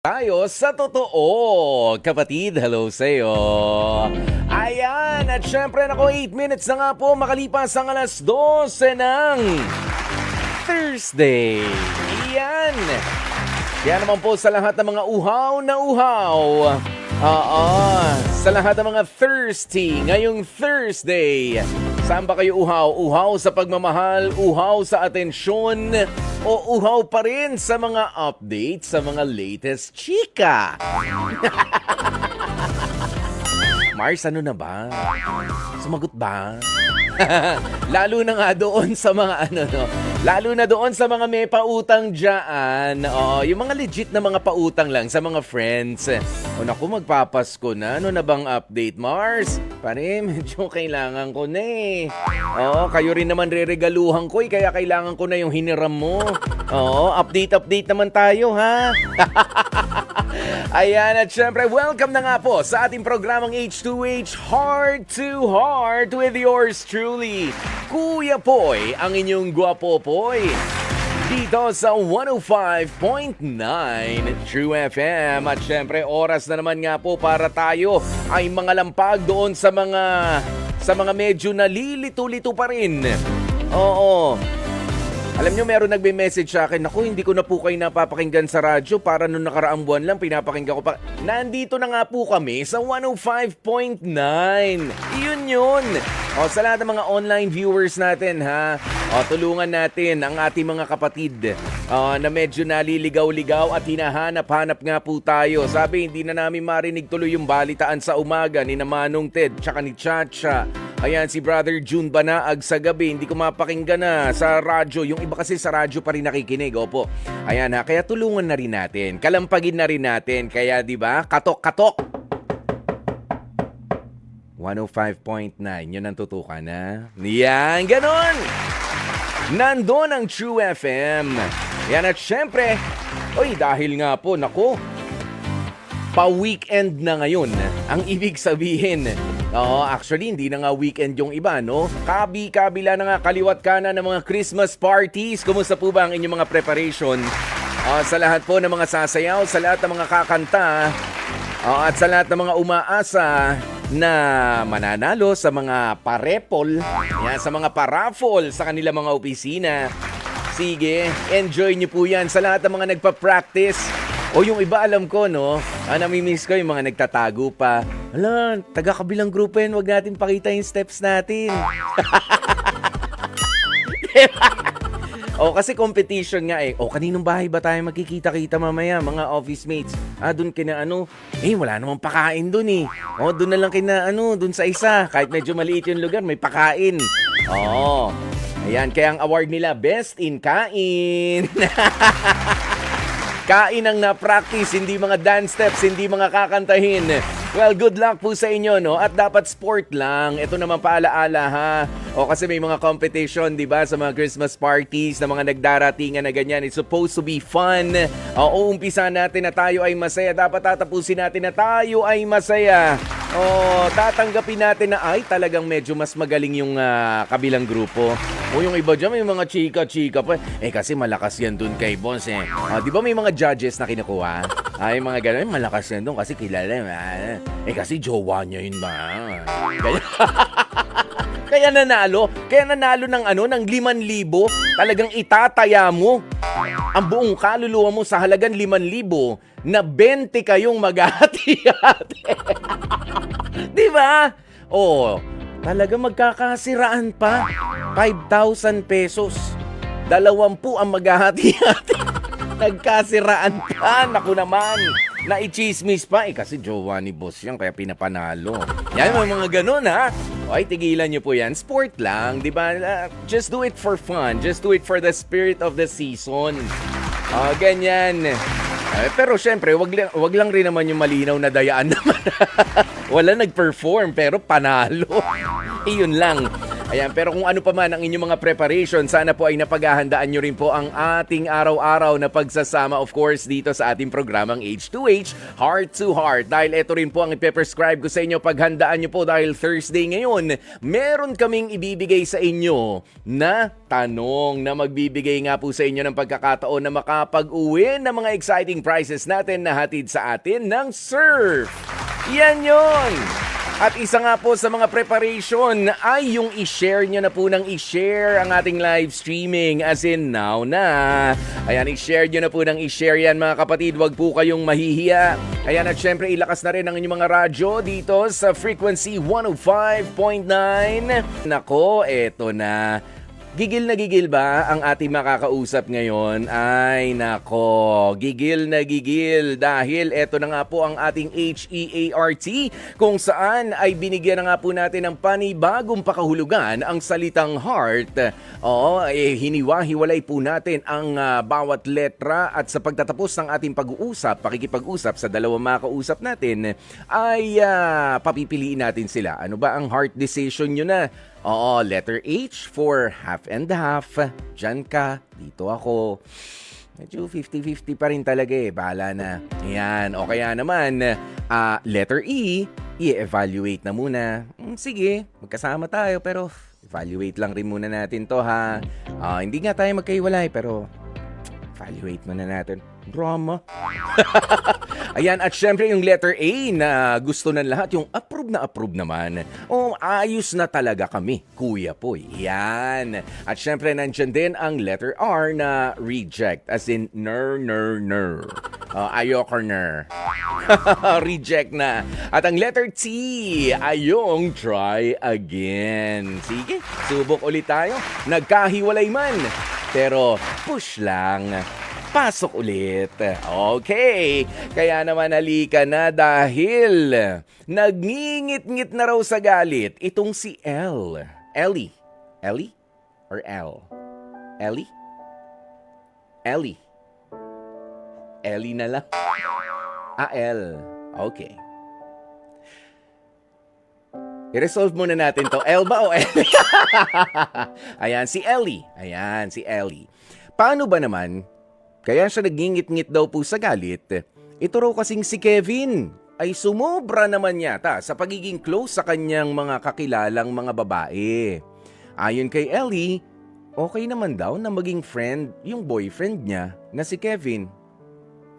Tayo sa totoo. Kapatid, hello sa'yo. Ayan, at syempre nako 8 minutes na nga po makalipas ang alas 12 ng Thursday. Ayan. Kaya naman po sa lahat ng mga uhaw na uhaw. Sa lahat ng mga thirsty ngayong Thursday. Saan ba kayo uhaw? Uhaw sa pagmamahal, uhaw sa atensyon, o uhaw pa rin sa mga updates sa mga latest chika? Mars, ano na ba? Sumagot ba? Lalo na nga doon sa mga lalo na doon sa mga may pautang dyan. Yung mga legit na mga pautang lang sa mga friends. O naku, magpapasko na. Ano na bang update, Mars? Pare, medyo kailangan ko na eh. Kayo rin naman reregaluhan ko kaya kailangan ko na yung hiniram mo. Update naman tayo, ha? Ayan, at syempre, welcome na nga po sa ating programang H2H Heart to Heart with yours truly, Kuya Poy, ang inyong gwapo Poy. Dito sa 105.9 True FM. At syempre, oras na naman nga po para tayo ay mga lampag doon sa mga medyo nalilito-lito pa rin. Alam nyo, meron nagbe-message sa akin, naku, hindi ko na po kayo napapakinggan sa radyo para nung nakaraang buwan lang, pinapakinggan ko pa. Nandito na nga po kami sa 105.9. Yun. Sa lahat ng mga online viewers natin, ha, tulungan natin ang ating mga kapatid na medyo naliligaw-ligaw at hinahanap-hanap nga po tayo. Sabi, hindi na namin marinig tuloy yung balitaan sa umaga ni na Manong Ted tsaka ni Chacha. Ayan, si Brother June Banaag sa gabi, hindi ko mapakinggan na sa radyo. Yung iba kasi sa radyo pa rin nakikinig, opo. Ayan ha, kaya tulungan na rin natin. Kalampagin na rin natin. Kaya di ba, katok-katok. 105.9, yun ang tutukan na. Yan, ganon. Nandun ang True FM. Yan at syempre, dahil nga po, naku, pa-weekend na ngayon. Ang ibig sabihin, actually, hindi na nga weekend yung iba, no? Kabila na nga, kaliwat kanan ng mga Christmas parties. Kumusta po ba ang inyong mga preparation? Sa lahat po ng mga sasayaw, sa lahat ng mga kakanta, at sa lahat ng mga umaasa na mananalo sa mga parepol, yan, sa mga paraffol sa kanila mga opisina. Sige, enjoy nyo po yan sa lahat ng mga nagpa-practice. Yung iba alam ko, no? Namimiss ko yung mga nagtatago pa. Taga-kabilang grupo yan, wag natin pakita yung steps natin. Kasi competition nga eh. Kaninong bahay ba tayo magkikita-kita mamaya, mga office mates? Doon kina wala namang pakain doon eh. Doon na lang kina doon sa isa. Kahit medyo maliit yung lugar, may pakain. Ayan, kaya ang award nila, Best in Kain. Kain ang na-practice, hindi mga dance steps, hindi mga kakantahin. Well, good luck po sa inyo, no? At dapat sport lang. Ito naman paalaala, ha? Kasi may mga competition, di ba? Sa mga Christmas parties na mga nagdaratingan na ganyan. It's supposed to be fun. Umpisa natin na tayo ay masaya. Dapat tatapusin natin na tayo ay masaya. Tatanggapin natin na talagang medyo mas magaling yung kabilang grupo. Yung iba dyan, may mga chika-chika pa. Kasi malakas yan dun kay boss eh. Di ba may mga judges na kinukuha? Mga ganun, malakas yan dun kasi kilala. Kasi jowa niya yun ba? Kaya nanalo ng ng 5,000. Talagang itataya mo ang buong kaluluwa mo sa halagang 5,000 na 20 kayong maghahati-hati. Di ba? Talagang magkakasiraan pa. 5,000 pesos. 20 ang maghahati-hati. Nagkasiraan pa. Naku naman. Naichismis pa. Kasi jowa ni boss yan, kaya pinapanalo. Yan, mga ganun ha. Tigilan nyo po yan. Sport lang, di ba? Just do it for fun. Just do it for the spirit of the season. Ganyan. Pero syempre, wag lang rin naman yung malinaw na dayaan naman. Wala nag-perform, pero panalo. Yun lang. Ayan, pero kung ano pa man ang inyong mga preparation, sana po ay napaghahandaan nyo rin po ang ating araw-araw na pagsasama, of course, dito sa ating programang H2H, Heart to Heart. Dahil ito rin po ang ipe-prescribe ko sa inyo, paghandaan nyo po dahil Thursday ngayon, meron kaming ibibigay sa inyo na tanong na magbibigay nga po sa inyo ng pagkakataon na makapag-uwi ng mga exciting prizes natin na hatid sa atin ng Surf. Yan yon. At isa nga po sa mga preparation ay yung i-share nyo na po ng i-share ang ating live streaming as in now na. Ayan, i-share nyo na po ng i-share yan mga kapatid. Huwag po kayong mahihiya. Ayan, at syempre ilakas na rin ang inyong mga radyo dito sa frequency 105.9. Nako, eto na. Gigil na gigil ba ang ating makakausap ngayon? Ay nako, gigil na gigil dahil eto na nga po ang ating HEART kung saan ay binigyan na nga po natin ng panibagong pakahulugan ang salitang heart. Oo, hiniwa-hiwalay po natin ang bawat letra at sa pagtatapos ng ating pag-uusap, pakikipag-usap sa dalawang makausap natin ay papipiliin natin sila. Ano ba ang heart decision nyo na? Oo, letter H for half and half. Diyan ka, dito ako. Medyo 50-50 pa rin talaga eh. Bahala na. Ayan. O kaya naman, letter E, i-evaluate na muna. Sige, magkasama tayo pero evaluate lang rin muna natin to ha. Hindi nga tayo magkaiwalay pero evaluate muna natin. Drama. Ayan, at syempre yung letter A na gusto ng lahat, yung approve naman. Ayos na talaga kami, Kuya Poy. Yan. At syempre nandyan din ang letter R na reject, as in ner. Ayoko ner. Reject na. At ang letter T ay yung try again. Sige, subok ulit tayo. Nagkahiwalay man, pero push lang. Pasok ulit. Okay. Kaya naman halika na dahil nagngingit-ngit na raw sa galit itong si L. Ellie? Or L? Ellie? Ellie na lang. L. Okay. I-resolve muna natin to. L ba o Ellie? Ayan, si Ellie. Paano ba naman kaya siya nagingit-ngit daw po sa galit? Ito raw kasing si Kevin ay sumobra naman yata sa pagiging close sa kanyang mga kakilalang mga babae. Ayon kay Ellie, okay naman daw na maging friend yung boyfriend niya na si Kevin.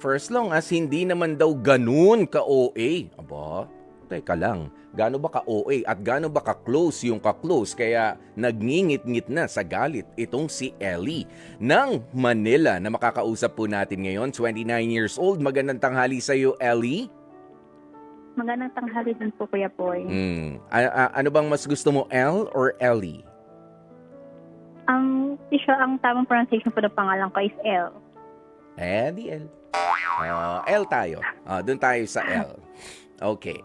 For as long as hindi naman daw ganun ka-OA. Aba, teka lang. Gaano ba ka-OA at gaano ba ka-close yung ka-close kaya nagngingit-ngit na sa galit itong si Ellie ng Manila na makakausap po natin ngayon. 29 years old. Magandang tanghali sa iyo, Ellie. Magandang tanghali din po, Kuya Boy. Ano bang mas gusto mo, L or Ellie? Ang tamang pronunciation po ng pangalan ko is L. Di L. L tayo. Doon tayo sa L. Okay.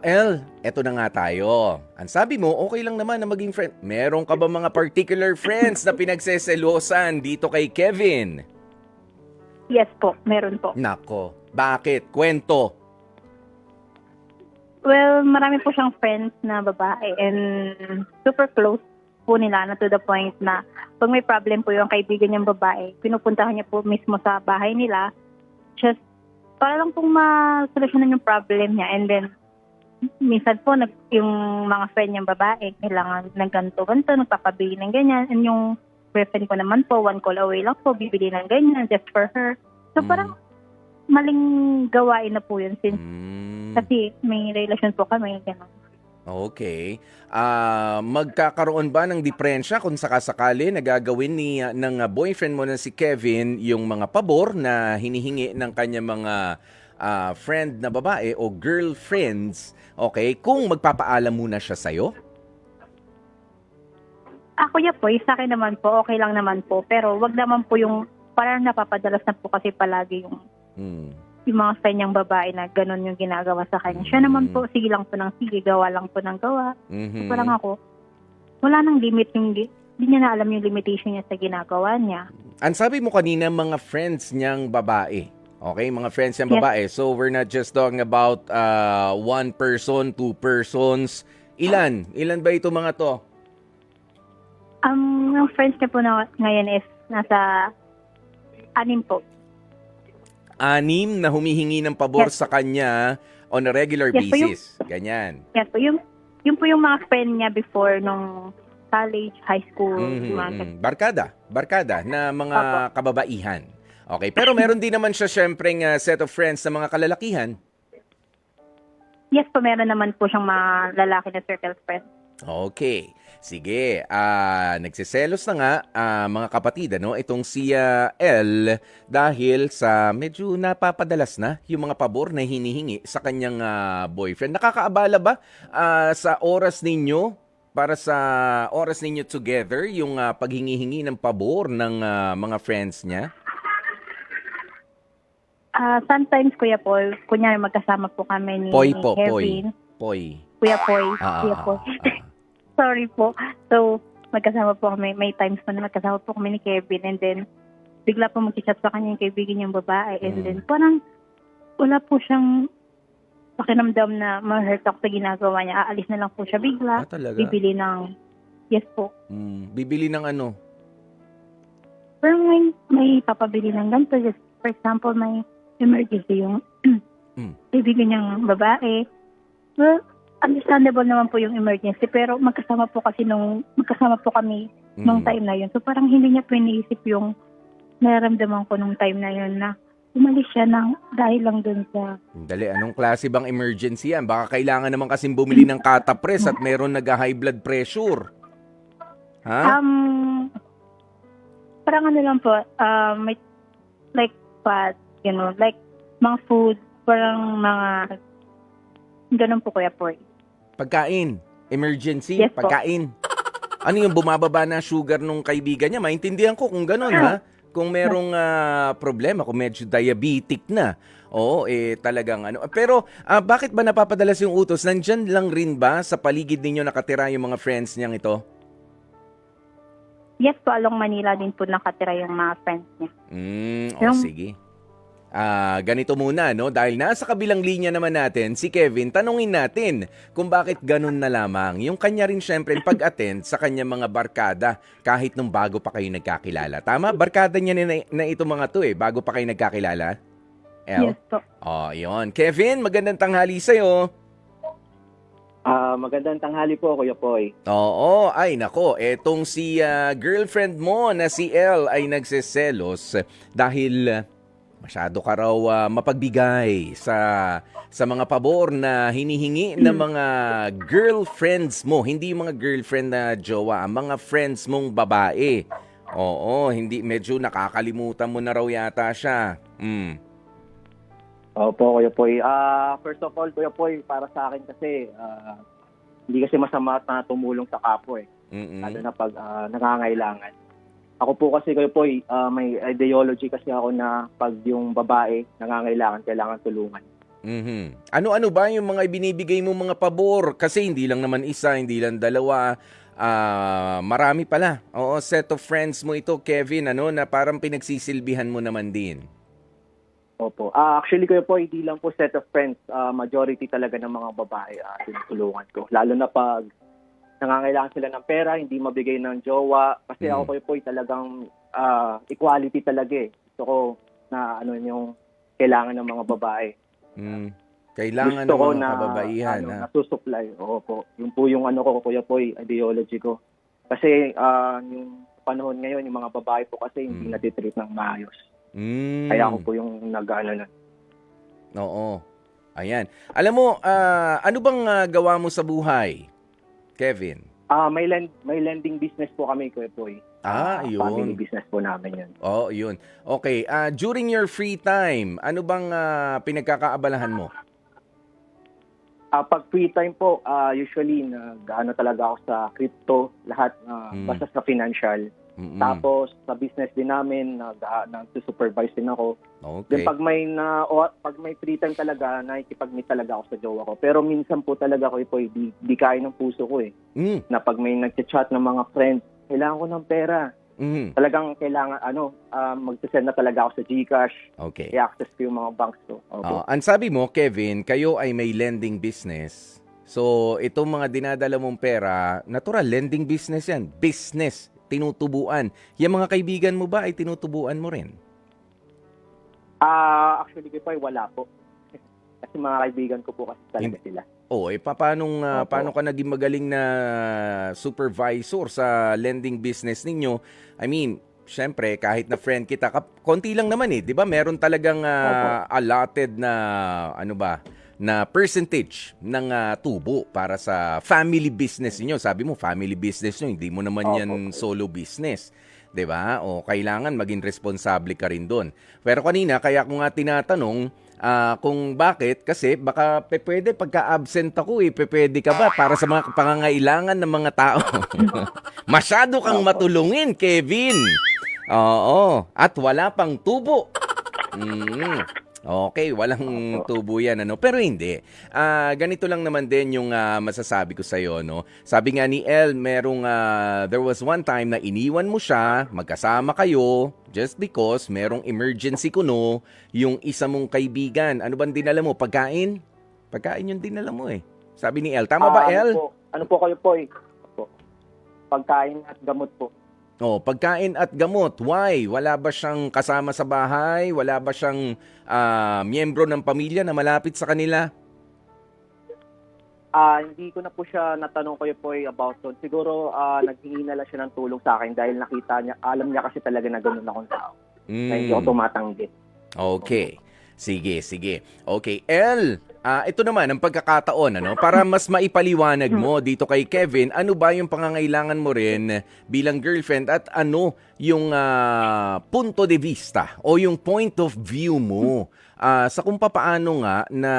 L, eto na nga tayo. Ang sabi mo, okay lang naman na maging friend. Meron ka ba mga particular friends na pinagseselosan dito kay Kevin? Yes po, meron po. Nako, bakit? Kwento. Well, marami po siyang friends na babae and super close po nila na to the point na pag may problem po yung kaibigan niyang babae, pinupuntahan niya po mismo sa bahay nila just para lang pong masolusyonan yung problem niya. And then minsan po yung mga friend niyang babae kailangan ng ganto-ganto, nagpapabili ng ganyan, and yung boyfriend ko naman po one call away lang po bibili ng ganyan just for her. So parang maling gawain na po yun since kasi may relasyon po kami ganun. Okay. Magkakaroon ba ng diferensya kung sakasakali na gagawin ng boyfriend mo na si Kevin yung mga pabor na hinihingi ng kanya mga friend na babae o girlfriends, okay, kung magpapaalam muna siya sa'yo? Kuya po, sa akin naman po, okay lang naman po. Pero wag naman po yung, parang napapadalas na po kasi palagi yung mga friend niyang babae na ganun yung ginagawa sa kanya. Siya naman po, sige lang po ng sige, gawa lang po ng gawa. So, parang ako, wala nang limit yung, hindi niya na alam yung limitation niya sa ginagawa niya. Ang sabi mo kanina, mga friends niyang babae. Okay, mga friends niyang babae. So, we're not just talking about one person, two persons. Ilan ba ito mga to? Ang friends niya po na ngayon is nasa 6 po. 6 na humihingi ng pabor Yes. sa kanya on a regular Yes po, basis. Ganyan. Yes po, yung po yung mga friend niya before nung college, high school, mga Barkada na mga kababaihan. Okay, pero meron din naman siya syempreng set of friends na mga kalalakihan. Yes po, meron naman po siyang mga lalaki na circle friends. Okay. Sige, nagsiselos na nga mga kapatid, ano, itong si L dahil sa medyo napapadalas na yung mga pabor na hinihingi sa kanyang boyfriend. Nakakaabala ba sa oras ninyo, para sa oras ninyo together, yung paghingi-hingi ng pabor ng mga friends niya? Sometimes, Kuya Paul, kunyari magkasama po kami ni Poy. Kevin. Poy. Kuya Poy. Ah, Kuya ah, Poy. ah. Sorry po. So, magkasama po kami. May times po na magkasama po kami ni Kevin. And then, bigla po mag-chat sa kanya yung kaibigan niyang babae. And then, parang wala po siyang pakinamdam na ma-hurt ako sa ginagawa niya. Aalis na lang po siya bigla. Talaga? Bibili ng... Yes po. Bibili ng ano? Pero may papabili ng ganito. Just, for example, may emergency yung kaibigan niyang babae. Well, understandable naman po yung emergency, pero magkasama po kami nung time na yun. So parang hindi niya po iniisip yung nararamdaman ko nung time na yun na umalis siya dahil lang dun sa... Dali, anong klase bang emergency yan? Baka kailangan naman kasing bumili ng catapres at meron nag-high blood pressure. Ha? Parang ano lang po, may like fat, like mga food, parang mga ganun po, Kuya Poy. Pagkain. Emergency. Yes po. Pagkain. Ano yung bumababa na sugar nung kaibigan niya? Maintindihan ko kung gano'n, ha? Kung merong problema, kung medyo diabetic na. Oo, talagang ano. Pero bakit ba napapadalas yung utos? Nandyan lang rin ba sa paligid ninyo nakatira yung mga friends niyang ito? Yes po, along Manila din po nakatira yung mga friends niya. Sige. Ganito muna, no? Dahil nasa kabilang linya naman natin, si Kevin, tanungin natin kung bakit ganun na lamang. Yung kanya rin syempre pag-attend sa kanya mga barkada kahit nung bago pa kayo nagkakilala. Tama? Barkada niya na ito mga to bago pa kayo nagkakilala? Yes po. Yun. Kevin, magandang tanghali sa'yo. Magandang tanghali po, Kuya Poy. Oo, ay nako, etong si girlfriend mo na si L ay nagseselos dahil masyado ka raw mapagbigay sa mga pabor na hinihingi ng mga girlfriends mo. Hindi yung mga girlfriend na jowa, ang mga friends mong babae. Oo, hindi, medyo nakakalimutan mo na raw yata siya. Opo, Kuya Poy. First of all, Kuya Poy, para sa akin kasi, hindi kasi masama na tumulong sa kapwa lalo na pag nangangailangan. Ako po kasi, Kuya Poy, may ideology kasi ako na pag yung babae nangangailangan, kailangan tulungan. Ano-ano ba yung mga ibinibigay mo mga pabor? Kasi hindi lang naman isa, hindi lang dalawa. Marami pala. Oo, set of friends mo ito, Kevin, na parang pinagsisilbihan mo naman din. Opo. Actually, Kuya Poy, hindi lang po set of friends. Majority talaga ng mga babae tinutulungan ko. Lalo na pag nangangailangan sila ng pera, hindi mabigay ng jowa. Kasi ako, Kuya Poy, talagang equality talaga Gusto ko na yung kailangan ng mga babae. Kailangan gusto ng ko mga kababaihan. Nasusupply. Opo. Yun po yung ko, Kuya Poy, ideology ko. Kasi yung panahon ngayon, yung mga babae po kasi hindi natitreat ng maayos. Kaya ako po yung nag-ano na. Oo. Ayan. Alam mo, ano bang gawa mo sa buhay, Kevin? May lending business po kami, Kuya Poy. Yun. Family business po namin yun. Yun. Okay. During your free time, ano bang pinagkakaabalahan mo? Pag free time po, usually nag-ano talaga ako sa crypto, lahat basta sa financial. Tapos sa business din namin, nag-supervise din ako. Okay. Then pag may free time talaga, nakikipag-meet talaga ako sa jowa ko. Pero minsan po talaga ko di kaya ng puso ko Na pag may nag-chat ng mga friends, kailangan ko ng pera. Talagang kailangan mag-send na talaga ako sa GCash. Okay. I-access ko yung mga banks ko. Ang sabi mo, Kevin, kayo ay may lending business. So, itong mga dinadala mong pera, natural, lending business yan. Business, tinutubuan. Yung mga kaibigan mo ba ay tinutubuan mo rin? Actually po ay wala po. Kasi mga kaibigan ko po kasi talaga sila. Paano ka naging magaling na supervisor sa lending business ninyo? I mean, syempre, kahit na friend kita, konti lang naman eh, 'di ba? Meron talagang allotted na na percentage ng tubo para sa family business niyo. Sabi mo, family business niyo, hindi mo naman yan solo business. 'Di ba? O kailangan maging responsable ka rin doon. Pero kanina, kaya ko nga tinatanong, kung bakit, kasi baka pwede pagka-absent ako pwede ka ba para sa mga pangangailangan ng mga tao? Masyado kang matulungin, Kevin. Oo, at wala pang tubo. Okay, walang tubo yan, ano? Pero hindi. Ganito lang naman din yung masasabi ko sa'yo, no? Sabi nga ni El, there was one time na iniwan mo siya, magkasama kayo, just because merong emergency kuno, yung isa mong kaibigan. Ano bang dinala mo? Pagkain? Pagkain yung dinala mo eh. Sabi ni El. Tama ba, El? Ano po kayo po eh? Pagkain at gamot po. Pagkain at gamot. Why? Wala ba siyang kasama sa bahay? Wala ba siyang miyembro ng pamilya na malapit sa kanila? Hindi ko na po siya natanong kayo po about doon. Siguro naghingi na lang siya ng tulong sa akin dahil nakita niya, alam niya kasi talaga na gano'n akong tao. Na hindi ako tumatanggi. Okay. Sige. Okay, El, ito naman ang pagkakataon, ano, para mas maipaliwanag mo dito kay Kevin, ano ba yung pangangailangan mo rin bilang girlfriend at ano yung punto de vista o yung point of view mo sa kung paano nga na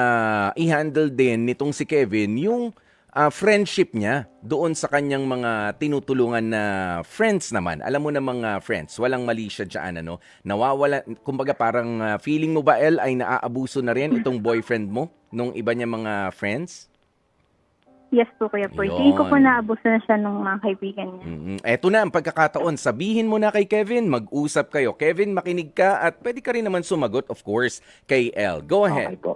i-handle din nitong si Kevin yung friendship niya doon sa kanyang mga tinutulungan na friends naman. Alam mo na mga friends, walang mali siya dyan, ano? Nawawala, kumbaga parang feeling mo ba, El, ay naaabuso na rin itong boyfriend mo nung iba niya mga friends? Yes po, Kuya Poy. Tingin ko po naabuso na siya ng mga kaibigan niya. Eto na ang pagkakataon. Sabihin mo na kay Kevin, mag-usap kayo. Kevin, makinig ka at pwede ka rin naman sumagot, of course, kay El. Go ahead. Okay po.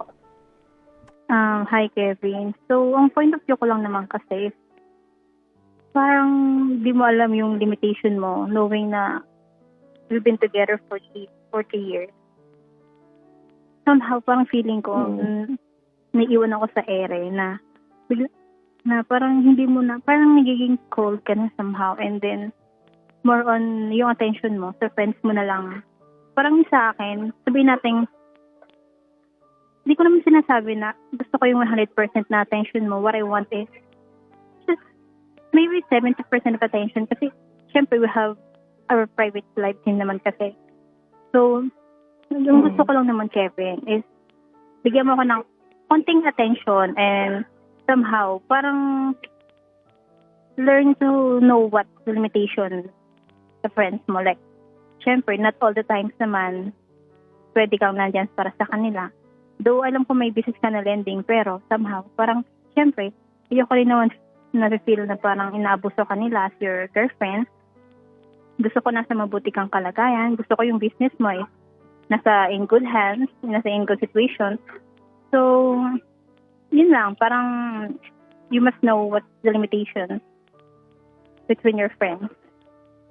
Hi, Kevin. So, ang point of view ko lang naman kasi, parang di mo alam yung limitation mo, knowing na we've been together for 40 years. Somehow, parang feeling ko, naiiwan ako sa ere na, parang hindi mo na, parang nagiging cold ka na somehow, and then, more on yung attention mo, sa friends mo na lang. Parang sa akin, sabihin natin, hindi ko naman sinasabi na gusto ko yung 100% na attention mo. What I want is just maybe 70% of attention kasi syempre we have our private life din naman kasi. So, yung gusto ko lang naman, Kevin, is bigyan mo ako ng konting attention and somehow parang learn to know what the limitation sa friends mo. Like, syempre, not all the times naman pwede kang nandyan para sa kanila. Though alam ko may business ka na lending, pero somehow, parang, syempre, ayoko rin naman na-feel na parang inaabuso ka nila as your girlfriend. Gusto ko nasa mabuti kang kalagayan. Gusto ko yung business mo is nasa in good hands, nasa in good situation. So, yun lang, parang you must know what's the limitation between your friends.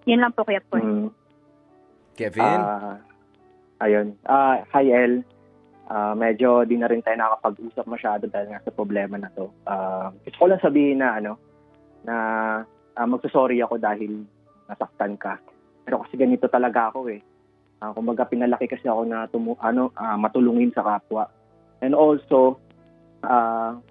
Yun lang po, Kuya Poy. Kevin? Ayun. Hi, El. Medyo di na rin tayo nakapag-usap masyado dahil nga sa problema na to. Gusto ko lang sabihin na magsusorry ako dahil nasaktan ka. Pero kasi ganito talaga ako eh. Kumbaga pinalaki kasi ako na matulungin sa kapwa. And also,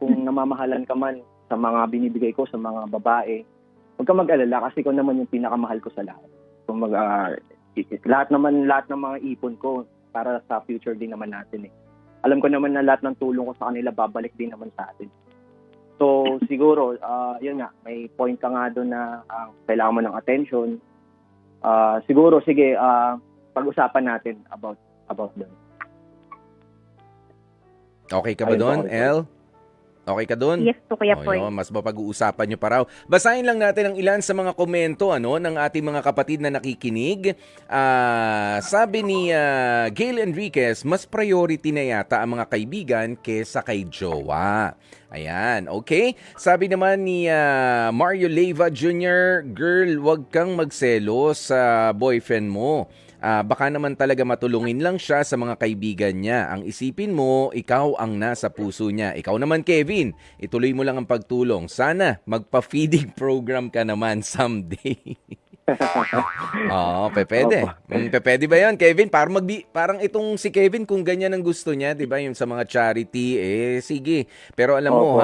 kung namamahalan ka man sa mga binibigay ko sa mga babae, huwag ka mag-alala kasi ko naman yung pinakamahal ko sa lahat. Kumbaga, lahat ng mga ipon ko para sa future din naman natin eh. Alam ko naman na lahat ng tulong ko sa kanila babalik din naman sa atin. So, siguro, yun nga, may point ka nga doon na kailangan mo ng attention. Siguro, sige, pag-usapan natin about doon. Okay ka ba doon, El? Okay ka dun? Yes po, Kuya Poy. Yun, mas mapag-uusapan nyo pa raw. Basahin lang natin ang ilan sa mga komento ng ating mga kapatid na nakikinig. Sabi ni Gail Enriquez, mas priority na yata ang mga kaibigan kesa kay jowa. Ayan, okay. Sabi naman ni Mario Leyva Jr., girl, wag kang magselos sa boyfriend mo. Baka naman talaga matulungin lang siya sa mga kaibigan niya. Ang isipin mo, ikaw ang nasa puso niya. Ikaw naman, Kevin, ituloy mo lang ang pagtulong. Sana magpa-feeding program ka naman someday. Oo, pwede. Pwede ba yan, Kevin? Parang itong si Kevin, kung ganyan ang gusto niya, di ba, yung sa mga charity, sige. Pero alam mo,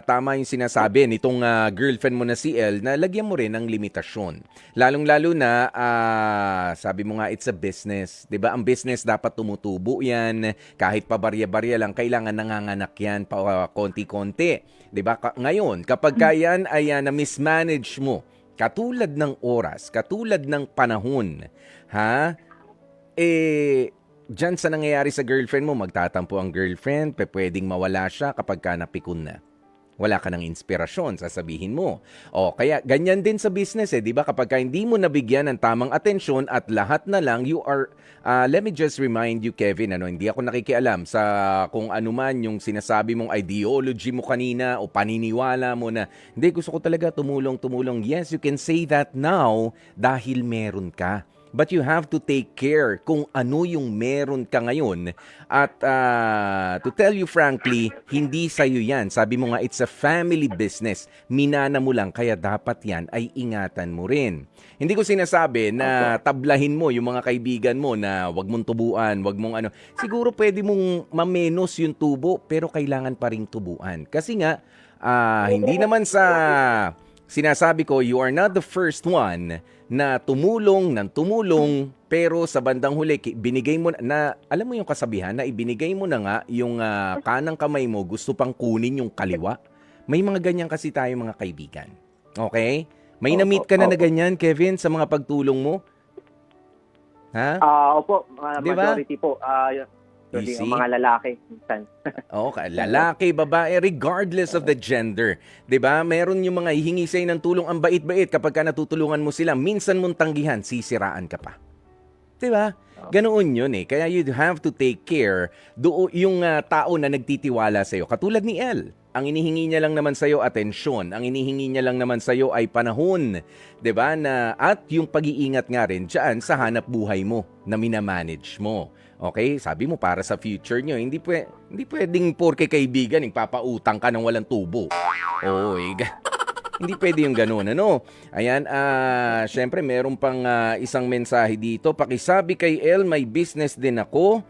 tama yung sinasabi nitong girlfriend mo na si El, na lagyan mo rin ng limitasyon. Lalong-lalo na, sabi mo nga, it's a business. 'Di ba? Ang business dapat tumutubo yan. Kahit pa barya-barya lang, kailangan nanganganak yan pa konti-konti. 'Di ba? Ngayon, kapag yan ay na-mismanage mo, katulad ng oras, katulad ng panahon, diyan sa nangyayari sa girlfriend mo, magtatampo ang girlfriend, pwedeng mawala siya kapag ka napikon na. Wala ka ng inspirasyon, sasabihin mo. O, kaya ganyan din sa business, di ba? Kapag ka hindi mo nabigyan ng tamang atensyon at lahat na lang, you are, let me just remind you, Kevin, hindi ako nakikialam sa kung ano man yung sinasabi mong ideology mo kanina o paniniwala mo na, hindi, gusto ko talaga tumulong. Yes, you can say that now dahil meron ka. But you have to take care kung ano yung meron ka ngayon. At to tell you frankly, hindi sa'yo yan. Sabi mo nga, it's a family business. Minana mo lang, kaya dapat yan ay ingatan mo rin. Hindi ko sinasabi na tablahin mo yung mga kaibigan mo na wag mong tubuan, wag mong ano. Siguro pwede mong mamenos yung tubo, pero kailangan pa ring tubuan. Kasi nga, hindi naman sa sinasabi ko, you are not the first one na tumulong, pero sa bandang huli, binigay mo na, alam mo yung kasabihan, na ibinigay mo na nga yung kanang kamay mo, gusto pang kunin yung kaliwa. May mga ganyan kasi tayo mga kaibigan. Okay? May na-meet ka na ganyan, Kevin, sa mga pagtulong mo? Ha? Opo, Diba? majority po. Easy. Yung mga lalaki, minsan. Lalaki, babae, regardless of the gender. 'Di ba? Meron yung mga hihingi sa'yo ng tulong, ang bait-bait kapag ka natutulungan mo sila. Minsan mong tanggihan, sisiraan ka pa. 'Di ba? Ganoon yun Kaya you have to take care yung tao na nagtitiwala sa'yo. Katulad ni El. Ang inihingi niya lang naman sa'yo, atensyon. Ang inihingi niya lang naman sa'yo ay panahon. 'Di ba? At yung pag-iingat nga rin dyan sa hanap buhay mo na minamanage mo. Okay? Sabi mo para sa future nyo, hindi pwedeng porke kaibigan, papautang ka ng walang tubo. Hindi pwede yung ganun, Ayan, syempre meron pang isang mensahe dito. Pakisabi kay El, may business din ako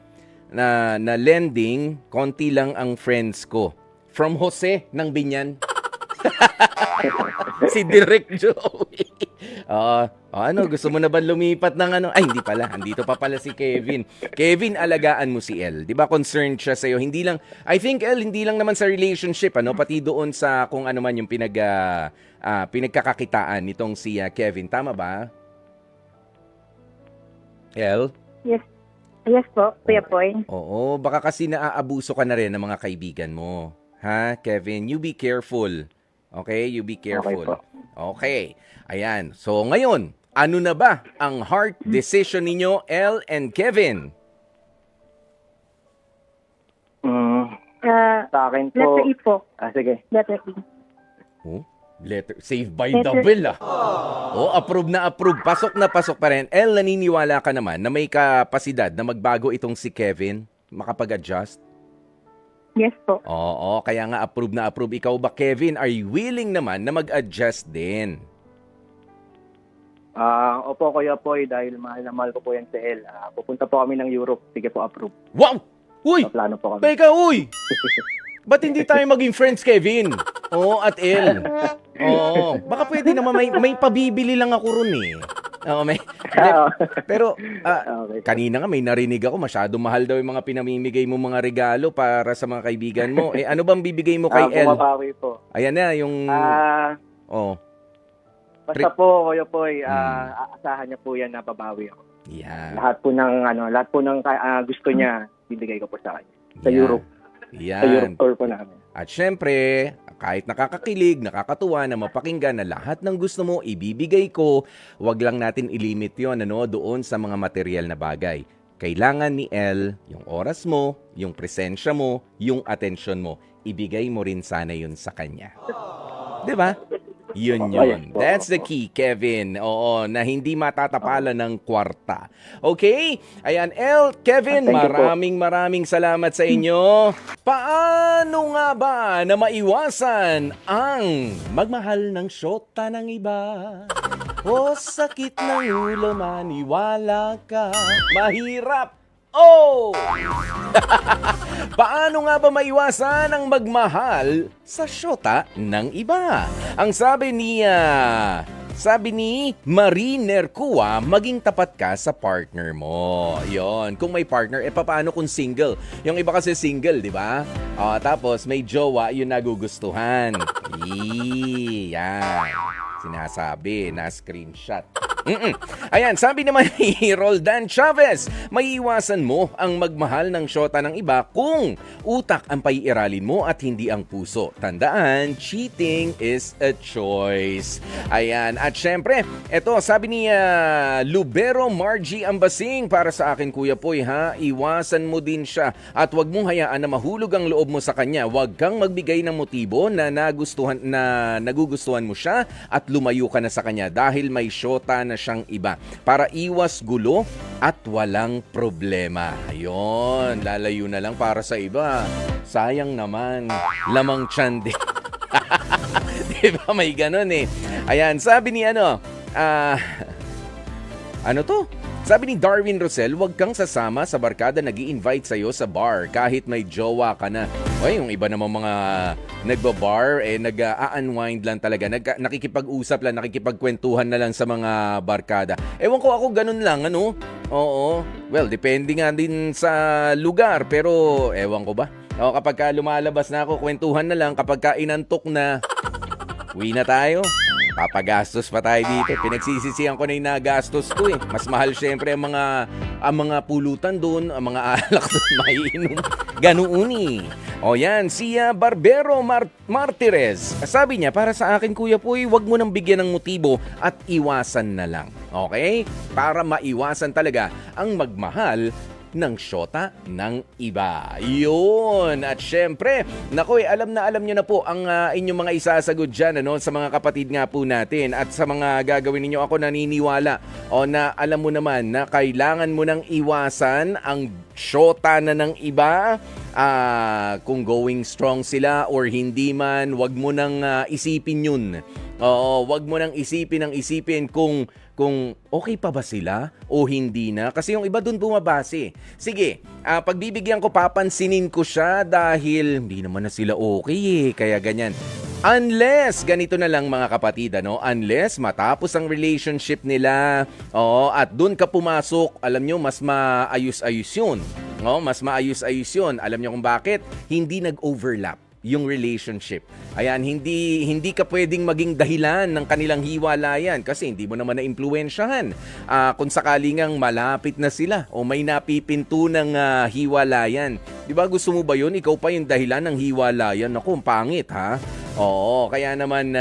na lending, konti lang ang friends ko. From Jose ng Binyan. Si Direk Joey. Gusto mo na ba lumipat ng Ay, hindi pala. Andito pa pala si Kevin. Kevin, alagaan mo si El. Di ba concerned siya sa'yo? Hindi lang, I think, El, hindi lang naman sa relationship, pati doon sa kung ano man yung pinagkakakitaan nitong si Kevin. Tama ba? El? Yes po, Kuya Poy. Oo, baka kasi naaabuso ka na rin ng mga kaibigan mo. Ha, Kevin? You be careful. Okay? You be careful. Okay. Ayan. So, ngayon, ano na ba ang heart decision ninyo, El and Kevin? Sa akin po. Letter E po. Sige. Letter E. Letter, saved by the bell approve na approve. Pasok na pasok pa rin. El, naniniwala ka naman na may kapasidad na magbago itong si Kevin? Makapag-adjust? Yes po. Oo, kaya nga approve na approve. Ikaw ba, Kevin, are you willing naman na mag-adjust din? Opo, Kuya Poy, dahil mahal na mahal ko po yan si El. Pupunta po kami ng Europe. Sige po, approve. Wow! Uy! Plano po kami. Teka, uy! Ba't hindi tayo maging friends, Kevin? At El. Baka pwede naman may pabibili lang ako ron Pero Okay. kanina nga may narinig ako, masyado mahal daw yung mga pinamimigay mo mga regalo para sa mga kaibigan mo. Ano bang bibigay mo kay El? Bumabawi po. Ayan na yung Basta po, Kuya Poy, aasahan niya po yan na babawi ako. Yeah. Lahat po ng gusto niya, bibigay ko po sa kanya. Sa Yeah. Europe. Yan. Sa Europe tour po namin. At syempre, kahit nakakakilig, nakakatuwa na mapakinggan na lahat ng gusto mo, ibibigay ko, wag lang natin ilimit yon doon sa mga material na bagay. Kailangan ni Elle, yung oras mo, yung presensya mo, yung atensyon mo, ibigay mo rin sana yun sa kanya. 'Di ba? Yun. That's the key, Kevin. Oo, na hindi matatapalan ng kwarta. Okay? Ayan, Kevin, Thank you po. maraming salamat sa inyo. Paano nga ba na maiwasan ang magmahal ng syota ng iba? O sakit ng ulo, maniwala ka. Mahirap. Oh! Paano nga ba maiwasan ang magmahal sa syota ng iba? Ang sabi ni Marie Nercua, maging tapat ka sa partner mo. Yon. Kung may partner, paano kung single? Yung iba kasi single, di ba? Tapos may jowa, yun nagugustuhan. Yan. Sinasabi na screenshot. Ayan, sabi naman ni Roldan Chavez, maiiwasan mo ang magmahal ng syota ng iba kung utak ang paiiralin mo at hindi ang puso. Tandaan, cheating is a choice. Ayan, at syempre, eto, sabi ni Lubero Margie Ambasing, para sa akin Kuya Poy ha, iwasan mo din siya at wag mong hayaan na mahulog ang loob mo sa kanya. Wag kang magbigay ng motibo na nagugustuhan mo siya at lumayo ka na sa kanya dahil may syota na siyang iba para iwas gulo at walang problema. Ayun, lalayo na lang para sa iba. Sayang naman, lamang tiyan din. Diba may ganun eh. Ayan, sabi ni ano to? Sabi ni Darwin Rosel, huwag kang sasama sa barkada nag-i-invite sa'yo sa bar kahit may jowa ka na. O yung iba namang mga nagbabar, nag-a-unwind lang talaga. Nakikipag-usap lang, nakikipagkwentuhan na lang sa mga barkada. Ewan ko ako ganun lang, ano? Oo. Well, depende nga din sa lugar, pero ewan ko ba? Kapag lumalabas na ako, kwentuhan na lang. Kapag inantok na, uwi na tayo. Papagastos pa tayo dito. Pinagsisisihan ko na yung nagastos ko eh. Mas mahal syempre ang mga pulutan doon, ang mga alak doon, maiinom. Ganoon eh. O yan, si Barbero Martirez. Sabi niya, para sa akin Kuya Poy, wag mo nang bigyan ng motibo at iwasan na lang. Okay? Para maiwasan talaga ang magmahal ng syota ng iba. Yun. At syempre, naku, alam nyo na po ang inyong mga isasagot dyan, sa mga kapatid nga po natin. At sa mga gagawin ninyo, ako naniniwala na alam mo naman na kailangan mo nang iwasan ang syota na ng iba. Kung going strong sila or hindi man, wag mo nang isipin yun. Wag mo nang isipin kung okay pa ba sila o hindi na. Kasi yung iba dun bumabase. Sige, pagbibigyan ko, papansinin ko siya dahil hindi naman na sila okay eh. Kaya ganyan. Unless, ganito na lang mga kapatid, unless matapos ang relationship nila, at dun ka pumasok, alam nyo, mas maayos-ayos yun. Mas maayos-ayos yun. Alam nyo kung bakit? Hindi nag-overlap yung relationship. Ayan, hindi ka pwedeng maging dahilan ng kanilang hiwalayan kasi hindi mo naman na-impluwensyahan. Kung sakali ngang malapit na sila o may napipinto ng hiwalayan. Di ba gusto mo ba yun? Ikaw pa yung dahilan ng hiwalayan. Naku, pangit ha? Oo, kaya naman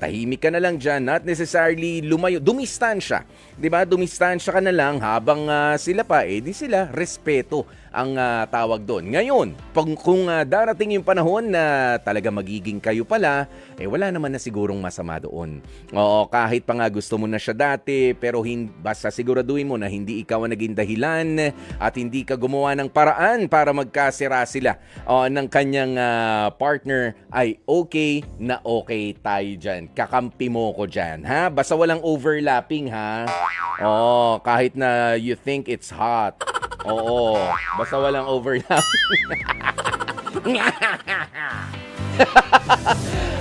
tahimik ka na lang dyan. Not necessarily lumayo. Dumistansya. Di ba? Dumistansya ka na lang habang sila pa, di sila respeto ang tawag doon. Ngayon, kung darating yung panahon na talaga magiging kayo pala, wala naman na sigurong masama doon. Oo, kahit pa nga gusto mo na siya dati, pero basta siguraduhin mo na hindi ikaw ang naging dahilan at hindi ka gumawa ng paraan para magkasira sila ng kanyang partner, ay okay na okay tayo dyan. Kakampi mo ko dyan, ha? Basta walang overlapping, ha? Kahit na you think it's hot. Oo, basta walang overlap.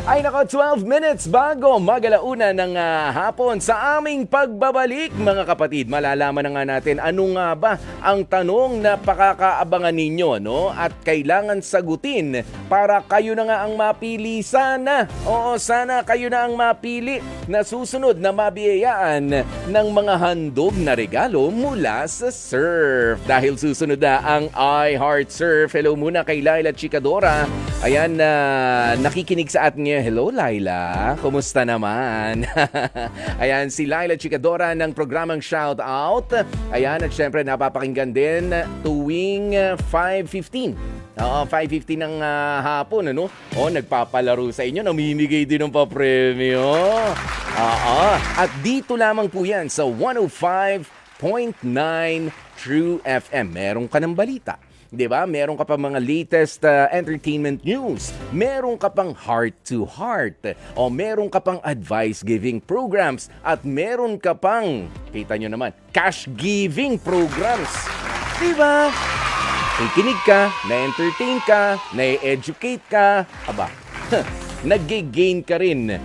Ay nako, 12 minutes bago magalauna ng hapon sa aming pagbabalik mga kapatid. Malalaman na nga natin ano nga ba ang tanong na pakakaabangan ninyo, at kailangan sagutin para kayo na nga ang mapili sana. Oo, sana kayo na ang mapili na susunod na mabiyayaan ng mga handog na regalo mula sa Surf. Dahil susunod na ang I Heart Surf. Hello muna kay Laila Chicadora. Ayan, nakikinig sa atin ngayon. Hello, Laila. Kumusta naman? Ayan, si Laila Chicadora ng programang Shout Out. Ayan, at syempre napapakinggan din tuwing 5:15. Oo, 5:15 ng hapon, ano? O, nagpapalaro sa inyo. Namimigay din ng papremyo. Oo. At dito lamang po yan sa 105.9 True FM. Meron ka ng balita. 'Di ba? Meron ka pa mga latest entertainment news. Meron ka pang heart to heart. O meron ka pang advice giving programs. At meron ka pang, kita nyo naman, cash giving programs. 'Di ba? Nakikinig ka, na-entertain ka, na-educate ka, aba, nag-gain ka rin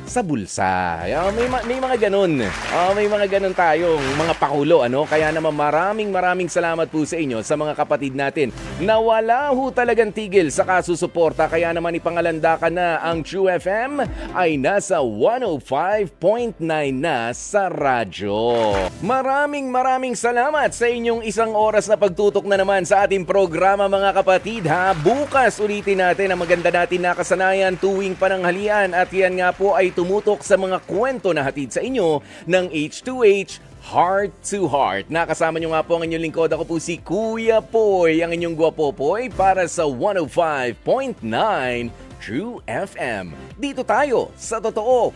sa bulsa. May mga ganun. May mga ganun tayong mga pakulo, ano? Kaya naman maraming salamat po sa inyo, sa mga kapatid natin na wala ho talagang tigil sa kasusuporta. Kaya naman ipangalandakan na ang True FM ay nasa 105.9 na sa radyo. Maraming salamat sa inyong isang oras na pagtutok na naman sa ating programa, mga kapatid, ha? Bukas ulitin natin ang maganda natin na kasanayan tuwing pananghalian, at yan nga po ay tumutok sa mga kwento na hatid sa inyo ng H2H, Heart to Heart. Nakasama nyo nga po ang inyong lingkod. Ako po si Kuya Poy, ang inyong gwapopoy para sa 105.9 True FM. Dito tayo sa totoo,